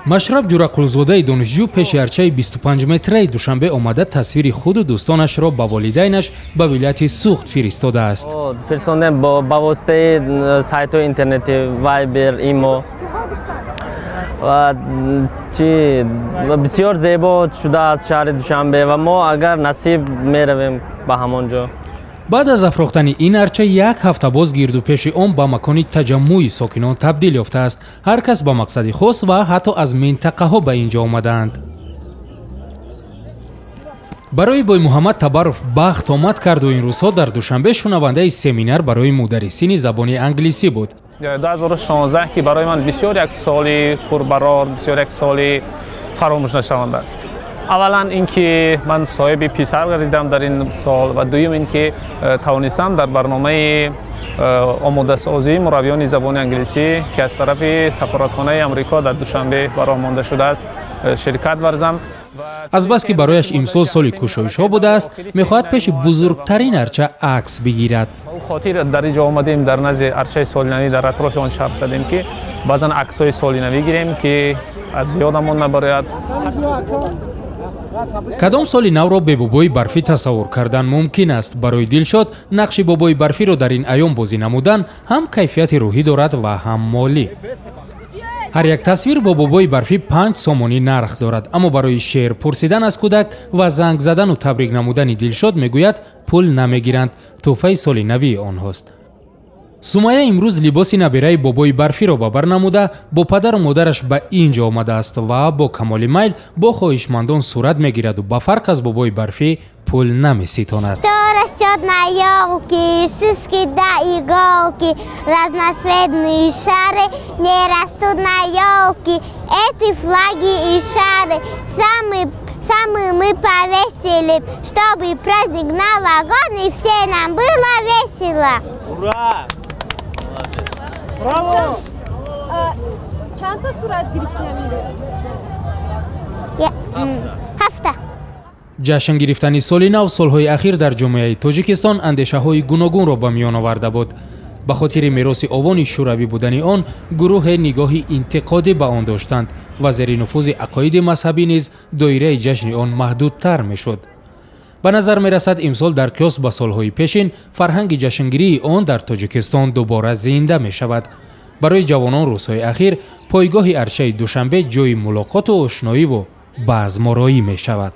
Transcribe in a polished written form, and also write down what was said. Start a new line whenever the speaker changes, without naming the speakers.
машраб ҷурақулзодаи донишҷӯ пеши арчаи 25 метраи душанбе омада тасвири худу дӯстонашро ба волидайнаш ба вилояти Суғд фиристодааст.
Фиристодем ба воситаи сайтҳои интернети Viber, Imo ва бисёр зебо шудааст шаҳри Душанбе ва мо агар насиб меравем ба ҳамон ҷо.
баъд аз афрохтани ин арча як ҳафта боз гирду пеши он ба макони таҷаммӯи сокинон табдил ёфтааст. ҳар кас ба мақсади хос ва ҳатто аз минтақаҳо ба ин ҷо омадаанд. барои Боймуҳаммад Табаров бахт омад карду ин рӯзҳо дар Душанбе шунавандаи семинар барои мударрисини забони англисӣ буд.
2016 ки барои ман бисёр як соли пурбарор, бисёр як соли фаромӯшнашаванда аст. аввалан ин ки ман соҳиби писар гардидам дар ин сол ва дуюм ин ки тавонистам дар барномаи омодасозии мураббиёни забони англисӣ ки аз тарафи сафоратхонаи Амрико дар Душанбе баром монда шудааст ширкат варзам.
азбаски барояш имсол соли кушоишҳо будааст, мехоҳад пеши бузургтарин арча акс бигирад.
хотир дар инҷо омадем дар назди арчаи солинавӣ дар атрофи он шаб задем ки баъзан аксҳои солинавӣ гирем ки аз ёдамон набарояд.
кадом соли навро бе бобои барфӣ тасаввур кардан мумкин аст? барои Дилшод нақши бобои барфиро дар ин аём бозӣ намудан ҳам кайфияти рӯҳӣ дорад ва ҳам молӣ. ҳар як тасвир бо бобои барфӣ 5 сомонӣ нарх дорад, аммо барои шеър пурсидан аз кӯдак ва занг задану табрик намудани Дилшод мегӯяд пул намегиранд, тӯҳфаи соли навии онҳост. Сумайя имрӯз либоси набираи бобои барфиро ба бар намуда бо падару модараш ба ин ҷо омадааст ва бо камоли майл бо хоҳишмандон сурат мегираду ба фарқ аз бобои барфӣ пул намеситонад.
Растет на ёлке, шишки да иголки, разноцветные шары не растут на ёлке. Эти флаги и шары самые мы повесили, чтобы праздник новогодний все нам было весело.
Ура! Браво!
چند تا صورت گرفتی همین
هفته.
ҷашн гирифтани соли нав солҳои ахир дар ҷомеаи Тоҷикистон андешаҳои гуногунро ба миён оварда буд. ба хотири мероси овони шӯравӣ будани он гурӯҳе нигоҳи интиқодӣ ба он доштанд ва зери нуфузи ақоиди мазҳабӣ низ доираи ҷашни он маҳдудтар мешуд. ба назар мерасад имсол дар қиёс ба солҳои пешин фарҳанги ҷашнгирии он дар Тоҷикистон дубора зинда мешавад. барои ҷавонон рӯзҳои ахир пойгоҳи арчаи Душанбе ҷойи мулоқоту ошноиву баъзмороӣ мешавад.